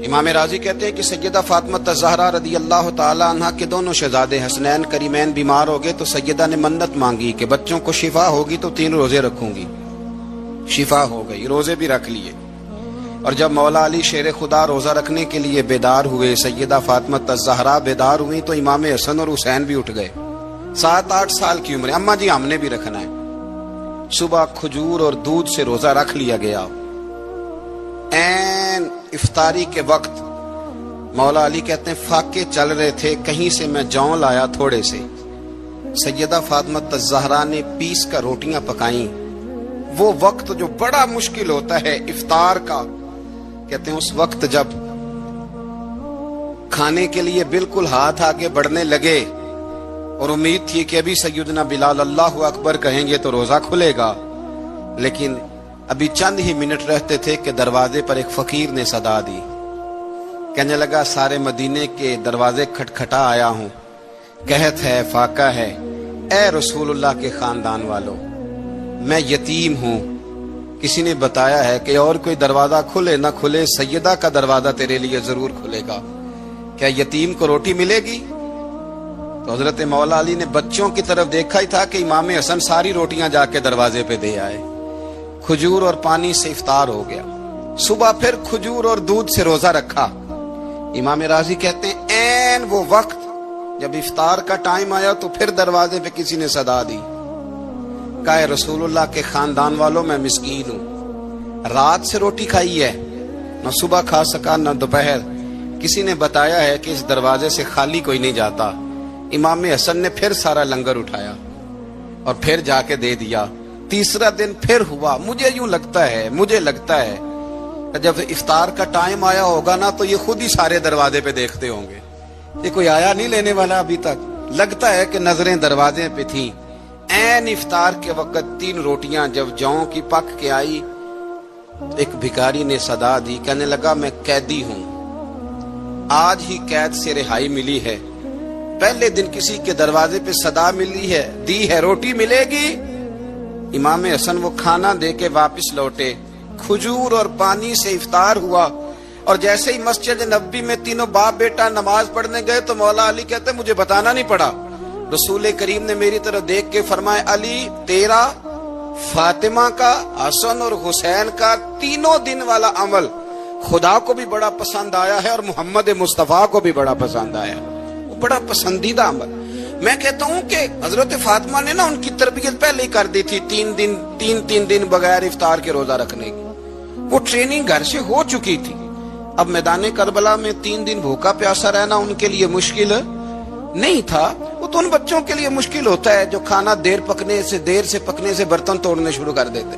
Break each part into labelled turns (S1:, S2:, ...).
S1: امام راضی کہتے ہیں کہ سیدہ فاطمہ الزہرا رضی اللہ تعالی عنہ کے دونوں شہزادے حسنین کریمین بیمار ہو گئے تو سیدہ نے منت مانگی کہ بچوں کو شفا ہوگی تو 3 روزے رکھوں گی. شفا ہو گئی، روزے بھی رکھ لیے. اور جب مولا علی شیر خدا روزہ رکھنے کے لیے بیدار ہوئے، سیدہ فاطمہ الزہرا بیدار ہوئی تو امام حسن اور حسین بھی اٹھ گئے. 7-8 سال کی عمر. اماں جی ہم نے بھی رکھنا ہے. صبح کھجور اور دودھ سے روزہ رکھ لیا گیا. این افطاری کے وقت مولا علی کہتے ہیں فاقے چل رہے تھے، کہیں سے میں جون لایا تھوڑے سے. سیدہ فاطمہ الزہرا نے پیس کر روٹیاں پکائیں. وہ وقت جو بڑا مشکل ہوتا ہے افطار کا، کہتے ہیں اس وقت جب کھانے کے لیے بالکل ہاتھ آگے بڑھنے لگے اور امید تھی کہ ابھی سیدنا بلال اللہ اکبر کہیں گے تو روزہ کھلے گا، لیکن ابھی چند ہی منٹ رہتے تھے کہ دروازے پر ایک فقیر نے صدا دی. کہنے لگا سارے مدینے کے دروازے کھٹکھٹا آیا ہوں، قحط ہے، فاقہ ہے. اے رسول اللہ کے خاندان والوں، میں یتیم ہوں. کسی نے بتایا ہے کہ اور کوئی دروازہ کھلے نہ کھلے، سیدہ کا دروازہ تیرے لیے ضرور کھلے گا. کیا یتیم کو روٹی ملے گی؟ تو حضرت مولا علی نے بچوں کی طرف دیکھا ہی تھا کہ امام حسن ساری روٹیاں جا کے دروازے پہ دے آئے. کھجور اور پانی سے افطار ہو گیا. صبح پھر کھجور اور دودھ سے روزہ رکھا. امام راضی کہتے ہیں این وہ وقت جب افطار کا ٹائم آیا تو پھر دروازے پہ کسی نے صدا دی. کہا رسول اللہ کے خاندان والوں میں مسکین ہوں، رات سے روٹی کھائی ہے، نہ صبح کھا سکا نہ دوپہر. کسی نے بتایا ہے کہ اس دروازے سے خالی کوئی نہیں جاتا. امام حسن نے پھر سارا لنگر اٹھایا اور پھر جا کے دے دیا. تیسرا دن پھر ہوا. مجھے لگتا ہے جب افطار کا ٹائم آیا ہوگا نا تو یہ خود ہی سارے دروازے پہ دیکھتے ہوں گے، یہ کوئی آیا نہیں لینے والا ابھی تک. لگتا ہے کہ نظریں دروازے پہ تھیں. این افطار کے وقت 3 روٹیاں جب جوں کی پک کے آئی، ایک بھکاری نے صدا دی. کہنے لگا میں قیدی ہوں، آج ہی قید سے رہائی ملی ہے. پہلے دن کسی کے دروازے پہ صدا ملی ہے، دی ہے روٹی ملے گی. امام حسن وہ کھانا دے کے واپس لوٹے. کھجور اور پانی سے افطار ہوا اور جیسے ہی مسجد نبوی میں تینوں باپ بیٹا نماز پڑھنے گئے تو مولا علی کہتے مجھے بتانا نہیں پڑا. رسول کریم نے میری طرف دیکھ کے فرمایا علی تیرا، فاطمہ کا، حسن اور حسین کا 3 دن والا عمل خدا کو بھی بڑا پسند آیا ہے اور محمد مصطفیٰ کو بھی بڑا پسند آیا، وہ بڑا پسندیدہ عمل. میں کہتا ہوں کہ حضرت فاطمہ نے نا ان کی تربیت پہلے ہی کر دی تھی 3 دن بغیر افطار کے روزہ رکھنے کی. وہ ٹریننگ گھر سے ہو چکی تھی. اب میدان کربلا میں 3 دن بھوکا پیاسا رہنا ان کے لیے مشکل نہیں تھا. وہ تو ان بچوں کے لیے مشکل ہوتا ہے جو کھانا دیر سے پکنے سے برتن توڑنے شروع کر دیتے.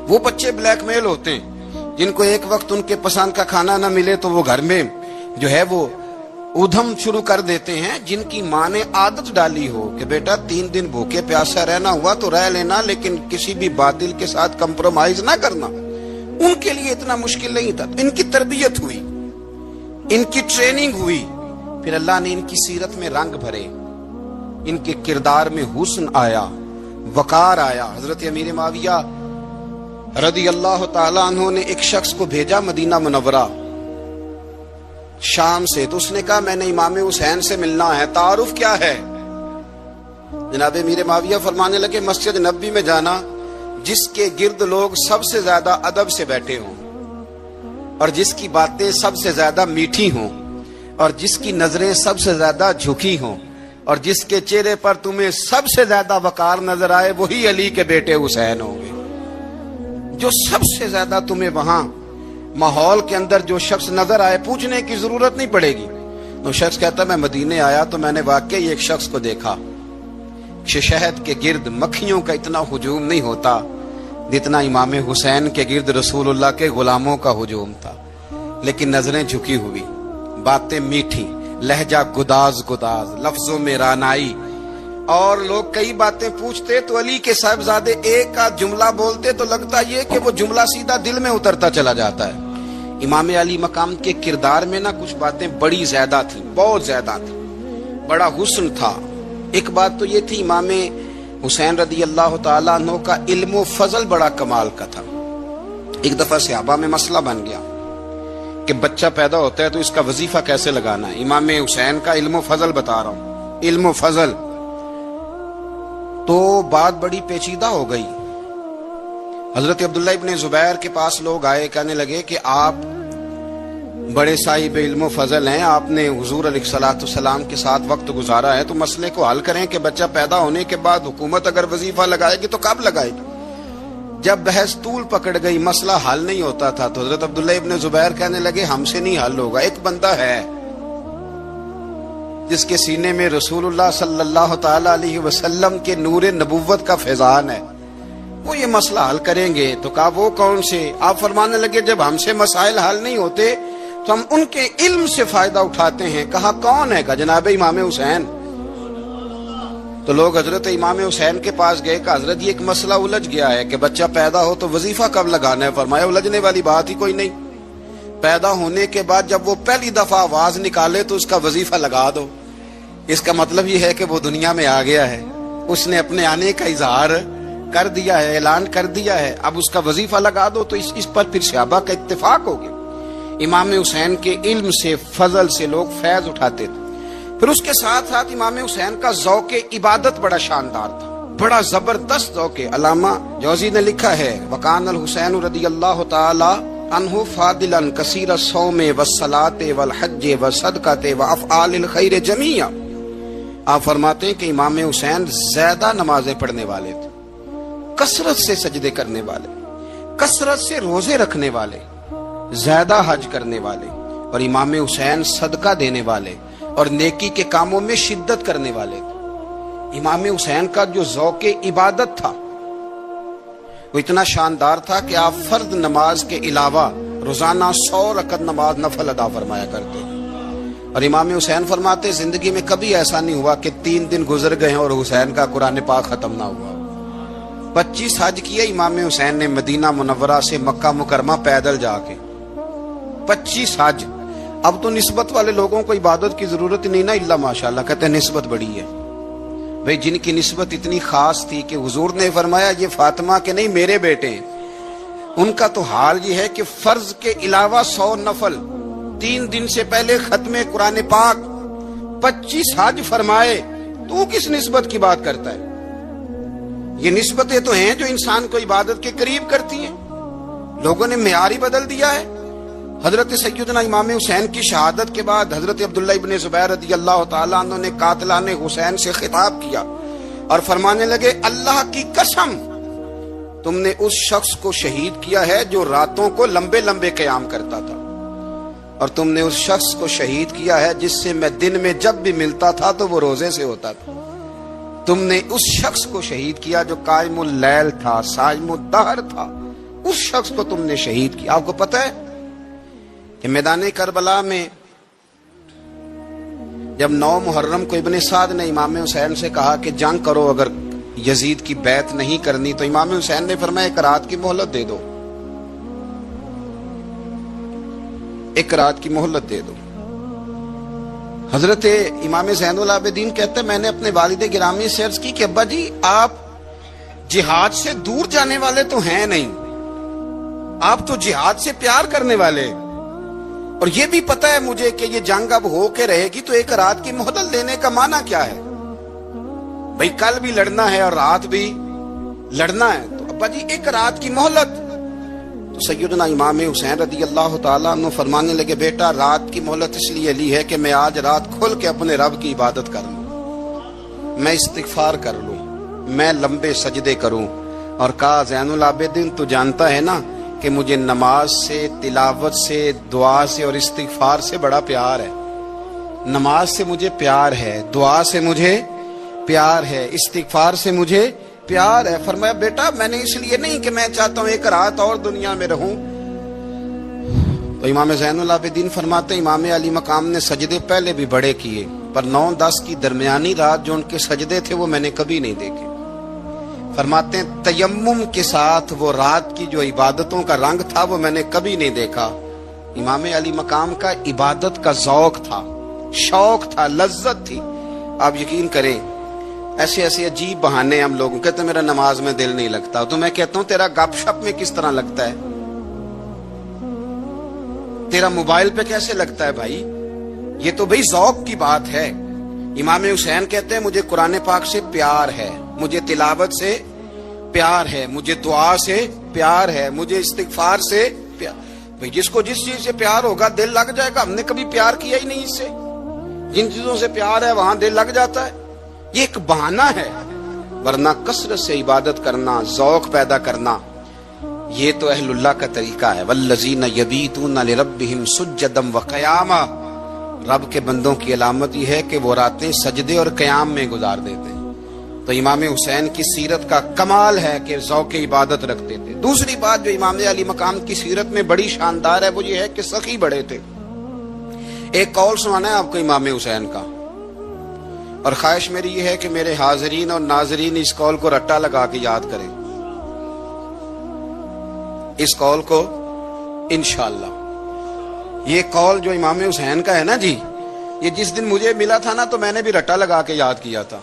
S1: وہ بچے بلیک میل ہوتے ہیں جن کو ایک وقت ان کے پسند کا کھانا نہ ملے تو وہ گھر میں جو ہے وہ ادھم شروع کر دیتے ہیں. جن کی ماں نے عادت ڈالی ہو کہ بیٹا 3 دن بھوکے پیاسا رہنا ہوا تو رہ لینا لیکن کسی بھی باطل کے ساتھ کمپرومائز نہ کرنا، ان کے لیے اتنا مشکل نہیں تھا. ان کی تربیت ہوئی، ان کی ٹریننگ ہوئی، پھر اللہ نے ان کی سیرت میں رنگ بھرے، ان کے کردار میں حسن آیا، وقار آیا. حضرت امیر معاویہ رضی اللہ تعالیٰ عنہ نے ایک شخص کو بھیجا مدینہ منورہ شام سے. تو اس نے کہا میں نے امام حسین سے ملنا ہے، تعارف کیا ہے؟ جناب امیر معاویہ فرمانے لگے مسجد نبوی میں جانا جس کے گرد لوگ سب سے زیادہ ادب سے بیٹھے ہوں اور جس کی باتیں سب سے زیادہ میٹھی ہوں اور جس کی نظریں سب سے زیادہ جھکی ہوں اور جس کے چہرے پر تمہیں سب سے زیادہ وقار نظر آئے وہی علی کے بیٹے حسین ہوں گے. جو سب سے زیادہ تمہیں وہاں ماحول کے اندر جو شخص نظر آئے پوچھنے کی ضرورت نہیں پڑے گی. تو شخص کہتا میں مدینے آیا تو میں نے واقعی ایک شخص کو دیکھا، شہد کے گرد مکھیوں کا اتنا ہجوم نہیں ہوتا جتنا امام حسین کے گرد رسول اللہ کے غلاموں کا ہجوم تھا. لیکن نظریں جھکی ہوئی، باتیں میٹھی، لہجہ گداز، لفظوں میں رانائی. اور لوگ کئی باتیں پوچھتے تو علی کے صاحبزادے ایک آدھ جملہ بولتے تو لگتا یہ کہ وہ جملہ سیدھا دل میں اترتا چلا جاتا ہے. امام علی مقام کے کردار میں نا کچھ باتیں بڑی زیادہ تھیں، بہت زیادہ تھیں، بڑا حسن تھا. ایک بات تو یہ تھی امام حسین رضی اللہ تعالیٰ عنہ کا علم و فضل بڑا کمال کا تھا. ایک دفعہ صحابہ میں مسئلہ بن گیا کہ بچہ پیدا ہوتا ہے تو اس کا وظیفہ کیسے لگانا ہے. امام حسین کا علم و فضل بتا رہا ہوں, علم و فضل. تو بات بڑی پیچیدہ ہو گئی. حضرت عبداللہ ابن زبیر کے پاس لوگ آئے, کہنے لگے کہ آپ بڑے صاحب علم و فضل ہیں, آپ نے حضور علیہ الصلوۃ والسلام کے ساتھ وقت گزارا ہے, تو مسئلے کو حل کریں کہ بچہ پیدا ہونے کے بعد حکومت اگر وظیفہ لگائے گی تو کب لگائے گی. جب بحث طول پکڑ گئی, مسئلہ حل نہیں ہوتا تھا, تو حضرت عبداللہ ابن زبیر کہنے لگے ہم سے نہیں حل ہوگا. ایک بندہ ہے جس کے سینے میں رسول اللہ صلی اللہ تعالی علیہ وسلم کے نور نبوت کا فیضان ہے, وہ یہ مسئلہ حل کریں گے. تو کہا وہ کون سے؟ آپ فرمانے لگے جب ہم سے مسائل حل نہیں ہوتے تو ہم ان کے علم سے فائدہ اٹھاتے ہیں. کہا کون ہے؟ کہا جناب امام حسین. تو لوگ حضرت امام حسین کے پاس گئے کہ حضرت یہ ایک مسئلہ الجھ گیا ہے کہ بچہ پیدا ہو تو وظیفہ کب لگانا ہے. فرمایا الجھنے والی بات ہی کوئی نہیں, پیدا ہونے کے بعد جب وہ پہلی دفعہ آواز نکالے تو اس کا وظیفہ لگا دو. اس کا مطلب یہ ہے کہ وہ دنیا میں آ گیا ہے, اس نے اپنے آنے کا اظہار کر دیا ہے, اعلان کر دیا ہے, اب اس کا وظیفہ لگا دو. تو اس پر پھر صحابہ کا اتفاق ہو گیا. امام حسین کے علم سے, فضل سے لوگ فیض اٹھاتے تھے. پھر اس کے ساتھ ساتھ امام حسین کا ذوق عبادت بڑا شاندار تھا, بڑا زبردست ذوق. علامہ جوزی نے لکھا ہے وکان الحسین رضی اللہ تعالی عنہ فاضلا کثیر الصوم والصلاۃ والحج والصدقۃ وافعال الخیر جميعا. آپ فرماتے ہیں کہ امام حسین زیادہ نمازیں پڑھنے والے تھے, کثرت سے سجدے کرنے والے, کثرت سے روزے رکھنے والے, زیادہ حج کرنے والے, اور امام حسین صدقہ دینے والے اور نیکی کے کاموں میں شدت کرنے والے تھے. امام حسین کا جو ذوق عبادت تھا وہ اتنا شاندار تھا کہ آپ فرض نماز کے علاوہ روزانہ 100 رکعت نماز نفل ادا فرمایا کرتے. اور امام حسین فرماتے زندگی میں کبھی ایسا نہیں ہوا کہ 3 دن گزر گئے اور حسین کا قرآن پاک ختم نہ ہوا. 25 حج کیے امام حسین نے مدینہ منورہ سے مکہ مکرمہ پیدل جا کے, 25 حج. اب تو نسبت والے لوگوں کو عبادت کی ضرورت نہیں نا, اللہ ماشاءاللہ کہتے ہیں نسبت بڑی ہے. بھئی جن کی نسبت اتنی خاص تھی کہ حضور نے فرمایا یہ فاطمہ کے نہیں میرے بیٹے ہیں, ان کا تو حال یہ ہے کہ فرض کے علاوہ 100 نفل, 3 دن سے پہلے ختم قرآن پاک, 25 حج فرمائے. تو کس نسبت کی بات کرتا ہے؟ یہ نسبتیں تو ہیں جو انسان کو عبادت کے قریب کرتی ہیں. لوگوں نے معیار ہی بدل دیا ہے. حضرت سیدنا امام حسین کی شہادت کے بعد حضرت عبداللہ ابن زبیر رضی اللہ تعالیٰ عنہ نے قاتلان حسین سے خطاب کیا اور فرمانے لگے اللہ کی قسم تم نے اس شخص کو شہید کیا ہے جو راتوں کو لمبے لمبے قیام کرتا تھا, اور تم نے اس شخص کو شہید کیا ہے جس سے میں دن میں جب بھی ملتا تھا تو وہ روزے سے ہوتا تھا. تم نے اس شخص کو شہید کیا جو قائم اللیل تھا, صائم الدہر تھا, اس شخص کو تم نے شہید کیا. آپ کو پتہ ہے کہ میدان کربلا میں جب 9 محرم کو ابن سعد نے امام حسین سے کہا کہ جنگ کرو, اگر یزید کی بیعت نہیں کرنی, تو امام حسین نے فرمایا 1 رات کی مہلت دے دو, 1 رات کی مہلت دے دو. حضرت امام زین العابدین کہتے ہیں میں نے اپنے والد گرامی سے عرض کی کہ ابا جی آپ جہاد سے دور جانے والے تو ہیں نہیں, آپ تو جہاد سے پیار کرنے والے, اور یہ بھی پتہ ہے مجھے کہ یہ جنگ اب ہو کے رہے گی, تو 1 رات کی مہلت لینے کا معنی کیا ہے؟ بھئی کل بھی لڑنا ہے اور رات بھی لڑنا ہے, تو ابا جی 1 رات کی مہلت. تو سیدنا امام حسین رضی اللہ تعالیٰ عنہ فرمانے لگے بیٹا رات کی مہلت اس لیے لی ہے کہ میں آج رات کھل کے اپنے رب کی عبادت کر لوں, میں استغفار کر لوں, میں لمبے سجدے کروں. اور کہا زین العابدین تو جانتا ہے نا کہ مجھے نماز سے, تلاوت سے, دعا سے اور استغفار سے بڑا پیار ہے. نماز سے مجھے پیار ہے, دعا سے مجھے پیار ہے, استغفار سے مجھے پیار ہے. فرمایا بیٹا میں نے اس لیے نہیں کہ میں چاہتا ہوں 1 رات اور دنیا میں رہوں. تو امام زین العابدین فرماتے امام علی مقام نے سجدے پہلے بھی بڑے کیے, پر 9-10 کی درمیانی رات جو ان کے سجدے تھے وہ میں نے کبھی نہیں دیکھے. فرماتے ہیں تیمم کے ساتھ وہ رات کی جو عبادتوں کا رنگ تھا وہ میں نے کبھی نہیں دیکھا. امام علی مقام کا عبادت کا ذوق تھا, شوق تھا, لذت تھی. آپ یقین کریں ایسے ایسے عجیب بہانے ہم لوگوں کہتے ہیں میرا نماز میں دل نہیں لگتا, تو میں کہتا ہوں تیرا گپ شپ میں کس طرح لگتا ہے. تیرا موبائل پہ کیسے لگتا ہے بھائی؟ یہ تو بھائی ذوق کی بات ہے۔ امام حسین کہتے ہیں مجھے قرآن پاک سے پیار ہے، مجھے تلاوت سے پیار ہے، مجھے دعا سے پیار ہے، مجھے استغفار سے پیار۔ بھائی جس کو جس چیز سے پیار ہوگا دل لگ جائے گا۔ ہم نے کبھی پیار کیا ہی نہیں اس سے، جن چیزوں سے پیار ہے وہاں دل لگ جاتا ہے۔ یہ ایک بہانہ ہے، ورنہ کثرت سے عبادت کرنا، ذوق پیدا کرنا، یہ تو اہل اللہ کا طریقہ ہے۔ والذین یبیتون لربہم سجدا وقیاما، رب کے بندوں کی علامت یہ ہے کہ وہ راتیں سجدے اور قیام میں گزار دیتے ہیں۔ تو امام حسین کی سیرت کا کمال ہے کہ ذوق عبادت رکھتے تھے۔ دوسری بات جو امام علی مقام کی سیرت میں بڑی شاندار ہے وہ یہ ہے کہ سخی بڑے تھے۔ ایک قول سنانا ہے آپ کو امام حسین کا، اور خواہش میری یہ ہے کہ میرے حاضرین اور ناظرین اس قول کو رٹا لگا کے یاد کریں، اس قول کو انشاءاللہ۔ یہ قول جو امام حسین کا ہے نا جی، یہ جس دن مجھے ملا تھا نا تو میں نے بھی رٹا لگا کے یاد کیا تھا،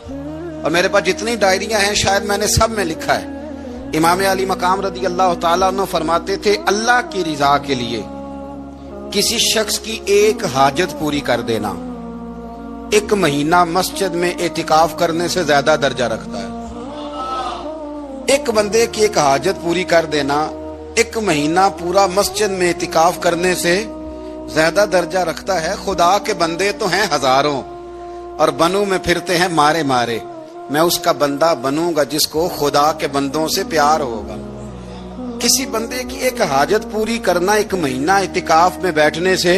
S1: اور میرے پاس جتنی ڈائریاں ہیں شاید میں نے سب میں لکھا ہے۔ امام علی مقام رضی اللہ تعالیٰ عنہ فرماتے تھے اللہ کی رضا کے لیے کسی شخص کی ایک حاجت پوری کر دینا 1 مہینہ مسجد میں اعتکاف کرنے سے زیادہ درجہ رکھتا ہے۔ ایک بندے کی ایک حاجت پوری کر دینا 1 مہینہ پورا مسجد میں اعتکاف کرنے سے زیادہ درجہ رکھتا ہے۔ خدا کے بندے تو ہیں ہزاروں اور بنوں میں پھرتے ہیں مارے مارے، میں اس کا بندہ بنوں گا جس کو خدا کے بندوں سے پیار ہوگا۔ کسی بندے کی ایک حاجت پوری کرنا 1 مہینہ اعتکاف میں بیٹھنے سے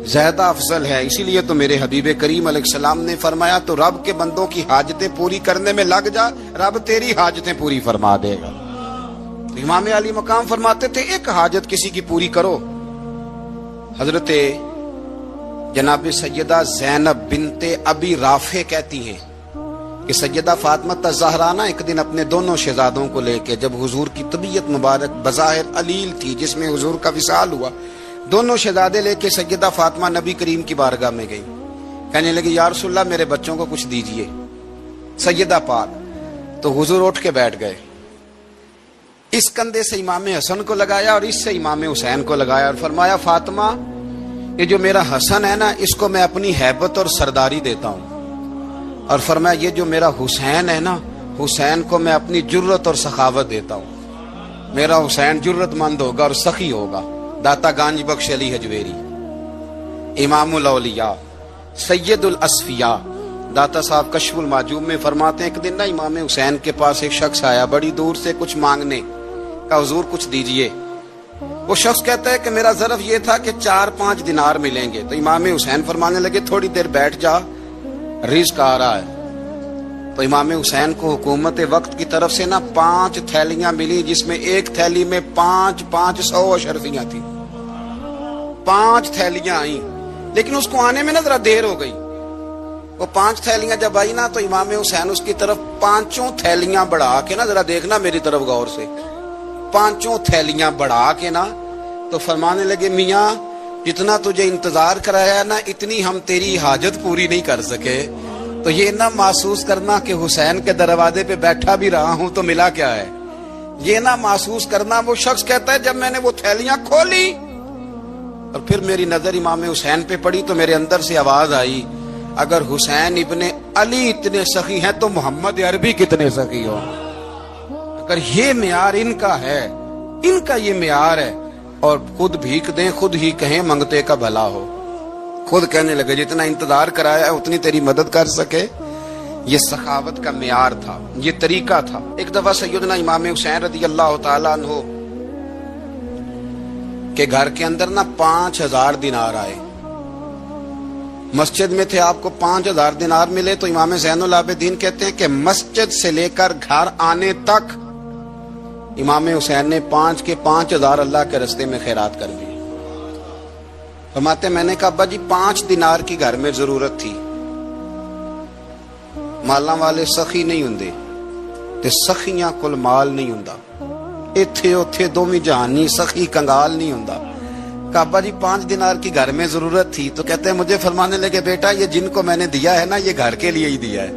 S1: زیادہ افضل ہے۔ اسی لیے تو میرے حبیب کریم علیہ السلام نے فرمایا تو رب کے بندوں کی حاجتیں پوری کرنے میں لگ جا، رب تیری حاجتیں پوری فرما دے گا۔ امام علی مقام فرماتے تھے ایک حاجت کسی کی پوری کرو۔ حضرت جناب سیدہ زینب بنت ابی رافع کہتی ہیں کہ سیدہ فاطمہ الزہرا نا ایک دن اپنے دونوں شہزادوں کو لے کے، جب حضور کی طبیعت مبارک بظاہر علیل تھی جس میں حضور کا وصال ہوا، دونوں شہزادے لے کے سیدہ فاطمہ نبی کریم کی بارگاہ میں گئی، کہنے لگی یا رسول اللہ میرے بچوں کو کچھ دیجئے سیدہ پاک۔ تو حضور اٹھ کے بیٹھ گئے، اس کندھے سے امام حسن کو لگایا اور اس سے امام حسین کو لگایا اور فرمایا فاطمہ یہ جو میرا حسن ہے نا اس کو میں اپنی ہیبت اور سرداری دیتا ہوں، اور فرمایا یہ جو میرا حسین ہے نا حسین کو میں اپنی جرت اور سخاوت دیتا ہوں، میرا حسین جرت مند ہوگا اور سخی ہوگا۔ داتا گانج بخش علی حجویری، امام الاولیاء، سید الاسفیاء، داتا صاحب کشف المعجوب میں فرماتے ہیں ایک دن نا امام حسین کے پاس ایک شخص آیا بڑی دور سے کچھ مانگنے کا، حضور کچھ دیجئے۔ وہ شخص کہتا ہے کہ میرا ظرف یہ تھا کہ 4-5 دینار ملیں گے۔ تو امام حسین فرمانے لگے تھوڑی دیر بیٹھ جا، رزق آ رہا ہے۔ تو امام حسین کو حکومت وقت کی طرف سے نا 5 تھیلیاں ملی جس میں ایک تھیلی میں 500 اشرفیاں تھیں، 5 تھیلیاں آئیں، لیکن اس کو آنے میں نا ذرا دیر ہو گئی۔ وہ 5 تھیلیاں جب آئی نا تو امام حسین اس کی طرف 5 تھیلیاں بڑھا کے نا، ذرا دیکھنا میری طرف غور سے، 5 تھیلیاں بڑھا کے نا تو فرمانے لگے میاں جتنا تجھے انتظار کرایا نا اتنی ہم تیری حاجت پوری نہیں کر سکے۔ تو یہ نہ محسوس کرنا کہ حسین کے دروازے پہ بیٹھا بھی رہا ہوں تو ملا کیا ہے، یہ نہ محسوس کرنا۔ وہ شخص کہتا ہے جب میں نے وہ تھیلیاں کھولی اور پھر میری نظر امام حسین پہ پڑی تو میرے اندر سے آواز آئی اگر حسین ابن علی اتنے سخی ہیں تو محمد عربی کتنے سخی ہو۔ اگر یہ معیار ان کا ہے، ان کا یہ معیار ہے، اور خود بھیک دیں خود ہی کہیں منگتے کا بھلا ہو، خود کہنے لگے جتنا انتظار کرایا اتنی تیری مدد کر سکے۔ یہ سخاوت کا معیار تھا، یہ طریقہ تھا۔ ایک دفعہ سیدنا امام حسین رضی اللہ تعالیٰ عنہ کے گھر کے اندر نا 5000 دینار آئے، مسجد میں تھے، آپ کو 5000 دینار ملے تو امام زین العابدین کہتے ہیں کہ مسجد سے لے کر گھر آنے تک امام حسین نے 5 کے 5000 اللہ کے رستے میں خیرات کر دی۔ فرماتے میں نے کہا ابا جی 5 دینار کی گھر میں ضرورت تھی، مالاں والے سخی نہیں ہوندے تے سخیاں کل مال نہیں ہوندا، ایتھے اوتھے دوویں جہانی سخی کنگال نہیں ہوندا۔ کہا ابا جی 5 دینار کی گھر میں ضرورت تھی، تو کہتے ہیں مجھے فرمانے لگے بیٹا یہ جن کو میں نے دیا ہے نا یہ گھر کے لیے ہی دیا ہے،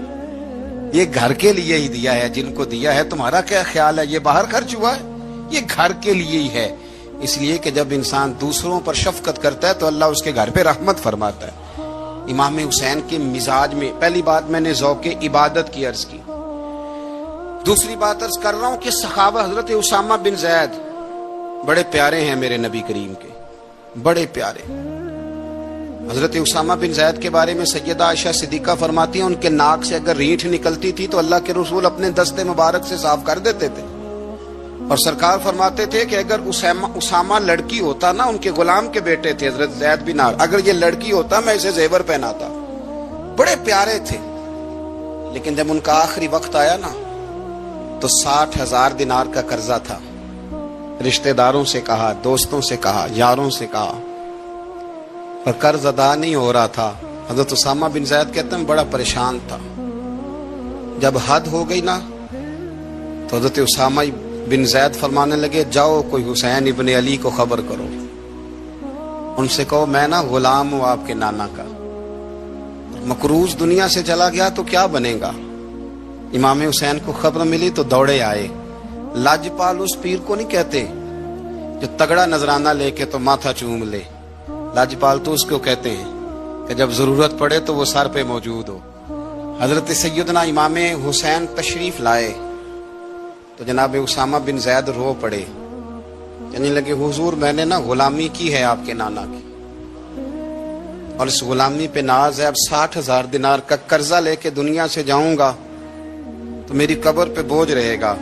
S1: یہ گھر کے لیے ہی دیا ہے، جن کو دیا ہے تمہارا کیا خیال ہے یہ باہر خرچ ہوا ہے، یہ گھر کے لیے ہی ہے۔ اس لیے کہ جب انسان دوسروں پر شفقت کرتا ہے تو اللہ اس کے گھر پہ رحمت فرماتا ہے۔ امام حسین کے مزاج میں پہلی بات میں نے ذوق عبادت کی عرض کی، دوسری بات عرض کر رہا ہوں کہ صحابہ حضرت اسامہ بن زید بڑے پیارے ہیں میرے نبی کریم کے، بڑے پیارے۔ حضرت اسامہ بن زید کے بارے میں سیدہ عائشہ صدیقہ فرماتی ہیں ان کے ناک سے اگر ریٹھ نکلتی تھی تو اللہ کے رسول اپنے دست مبارک سے صاف کر دیتے تھے، اور سرکار فرماتے تھے کہ اگر اسامہ لڑکی ہوتا نا، ان کے غلام کے بیٹے تھے حضرت زید بن عمرو، اگر یہ لڑکی ہوتا میں اسے زیور پہناتا۔ بڑے پیارے تھے، لیکن جب ان کا آخری وقت آیا نا تو 60,000 دینار کا قرضہ تھا، رشتہ داروں سے کہا، دوستوں سے کہا، یاروں سے کہا، اور قرض ادا نہیں ہو رہا تھا۔ حضرت اسامہ بن زید کہتے ہیں بڑا پریشان تھا۔ جب حد ہو گئی نا تو حضرت اسامہ بن زید فرمانے لگے جاؤ کوئی حسین ابن علی کو خبر کرو، ان سے کہو میں نا غلام ہوں آپ کے نانا کا، مقروض دنیا سے چلا گیا تو کیا بنے گا۔ امام حسین کو خبر ملی تو دوڑے آئے۔ لاجپال اس پیر کو نہیں کہتے جو تگڑا نذرانہ لے کے تو ماتھا چوم لے، لاجپال تو اس کو کہتے ہیں کہ جب ضرورت پڑے تو وہ سر پہ موجود ہو۔ حضرت سیدنا امام حسین تشریف لائے تو جناب اسامہ بن زید رو پڑے، کہنے لگے حضور میں نے نا غلامی کی ہے آپ کے نانا کی، اور اس غلامی پہ ناز ہے، اب 60,000 دینار کا قرضہ لے کے دنیا سے جاؤں گا تو میری قبر پہ بوجھ رہے گا۔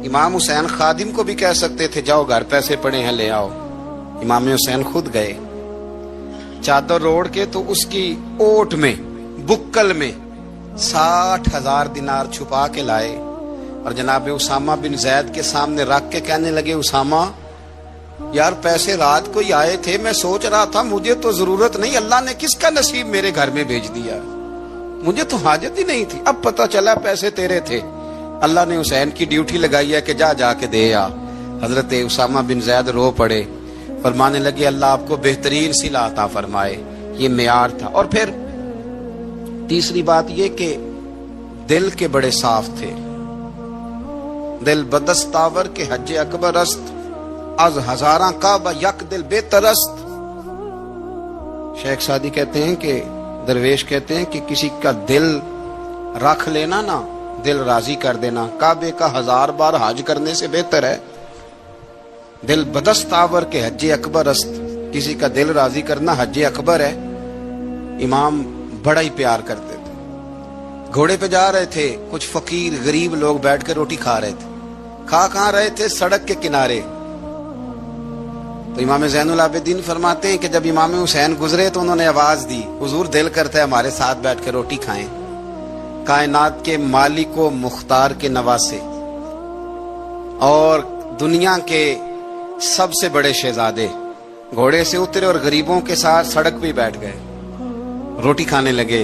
S1: امام حسین خادم کو بھی کہہ سکتے تھے جاؤ گھر پیسے پڑے ہیں لے آؤ، امام حسین خود گئے، چادر روڑ کے تو اس کی اوٹ میں بکل میں 60,000 دینار چھپا کے لائے، اور جناب اسامہ بن زید کے سامنے رکھ کے کہنے لگے اسامہ یار پیسے رات کو ہی آئے تھے، میں سوچ رہا تھا مجھے تو ضرورت نہیں، اللہ نے کس کا نصیب میرے گھر میں بھیج دیا، مجھے تو حاجت ہی نہیں تھی، اب پتہ چلا پیسے تیرے تھے، اللہ نے حسین کی ڈیوٹی لگائی ہے کہ جا کے دے آ۔ حضرت اسامہ بن زید رو پڑے، فرمانے لگے اللہ آپ کو بہترین صلہ عطا فرمائے، یہ معیار تھا۔ اور پھر تیسری بات یہ کہ دل کے بڑے صاف تھے، دل بدستاور کے حج اکبر است، از ہزاراں کعبہ یک دل بہتر است۔ شیخ سعدی کہتے ہیں کہ درویش کہتے ہیں کہ کسی کا دل رکھ لینا نا، دل راضی کر دینا، کعبے کا 1000 بار حج کرنے سے بہتر ہے۔ دل بدستاور کے حج اکبر است، کسی کا دل راضی کرنا حج اکبر ہے۔ امام بڑا ہی پیار کرتے تھے۔ گھوڑے پہ جا رہے تھے، کچھ فقیر غریب لوگ بیٹھ کے روٹی کھا رہے تھے، کہاں رہے تھے؟ سڑک کے کنارے۔ تو امام زین العابدین فرماتے ہیں کہ جب امام حسین گزرے تو انہوں نے آواز دی حضور دل کرتا ہے ہمارے ساتھ بیٹھ کے روٹی کھائیں۔ کائنات کے مالک و مختار کے نواسے اور دنیا کے سب سے بڑے شہزادے گھوڑے سے اترے اور غریبوں کے ساتھ سڑک پہ بیٹھ گئے، روٹی کھانے لگے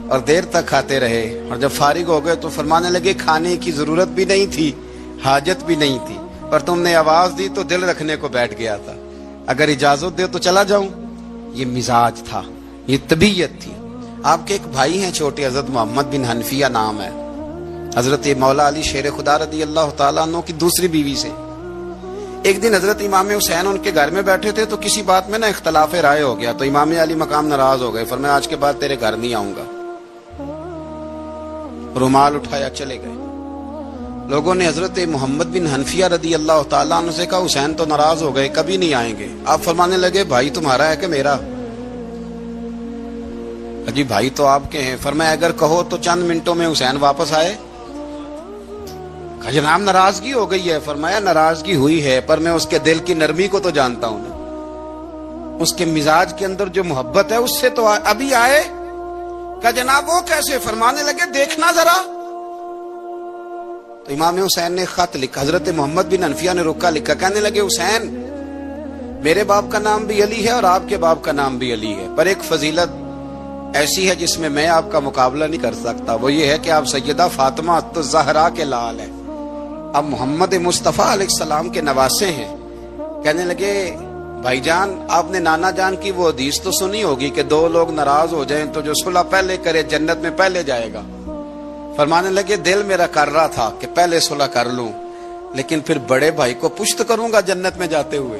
S1: اور دیر تک کھاتے رہے، اور جب فارغ ہو گئے تو فرمانے لگے کھانے کی ضرورت بھی نہیں تھی، حاجت بھی نہیں تھی، پر تم نے آواز دی تو دل رکھنے کو بیٹھ گیا تھا، اگر اجازت دے تو چلا جاؤں۔ یہ مزاج تھا، یہ طبیعت تھی۔ آپ کے ایک بھائی ہیں چھوٹے، حضرت محمد بن حنفیہ نام ہے، حضرت مولا علی شیر خدا رضی اللہ تعالیٰ عنہ کی دوسری بیوی سے۔ ایک دن حضرت امام حسین ان کے گھر میں بیٹھے تھے تو کسی بات میں نا اختلاف رائے ہو گیا، تو امام علی مقام ناراض ہو گئے، فرمایا آج کے بعد تیرے گھر نہیں آؤں گا، رومال اٹھایا چلے گئے۔ لوگوں نے حضرت محمد بن حنفیہ رضی اللہ تعالیٰ عنہ سے کہا حسین تو ناراض ہو گئے، کبھی نہیں آئیں گے۔ آپ فرمانے لگے بھائی تمہارا ہے کہ میرا؟ جی بھائی تو آپ کے ہیں۔ فرمایا اگر کہو تو چند منٹوں میں حسین واپس آئے۔ جناب ناراضگی ہو گئی ہے۔ فرمایا ناراضگی ہوئی ہے پر میں اس کے دل کی نرمی کو تو جانتا ہوں نا، اس کے مزاج کے اندر جو محبت ہے اس سے تو ابھی آئے۔ کہ جناب وہ کیسے؟ فرمانے لگے دیکھنا ذرا۔ تو امام حسین نے خط لکھا، حضرت محمد بن حنفیہ نے رکا لکھا، کہنے لگے حسین میرے باپ کا نام بھی علی ہے اور آپ کے باپ کا نام بھی علی ہے، پر ایک فضیلت ایسی ہے جس میں آپ کا مقابلہ نہیں کر سکتا، وہ یہ ہے کہ آپ سیدہ فاطمہ الزہرا کے لال ہیں، اب محمد مصطفیٰ علیہ السلام کے نواسے ہیں۔ کہنے لگے بھائی جان آپ نے نانا جان کی وہ حدیث تو سنی ہوگی کہ دو لوگ ناراض ہو جائیں تو جو صلح پہلے کرے جنت میں پہلے جائے گا۔ فرمانے لگے دل میرا کر رہا تھا کہ پہلے صلح کر لوں، لیکن پھر بڑے بھائی کو پشت کروں گا جنت میں جاتے ہوئے،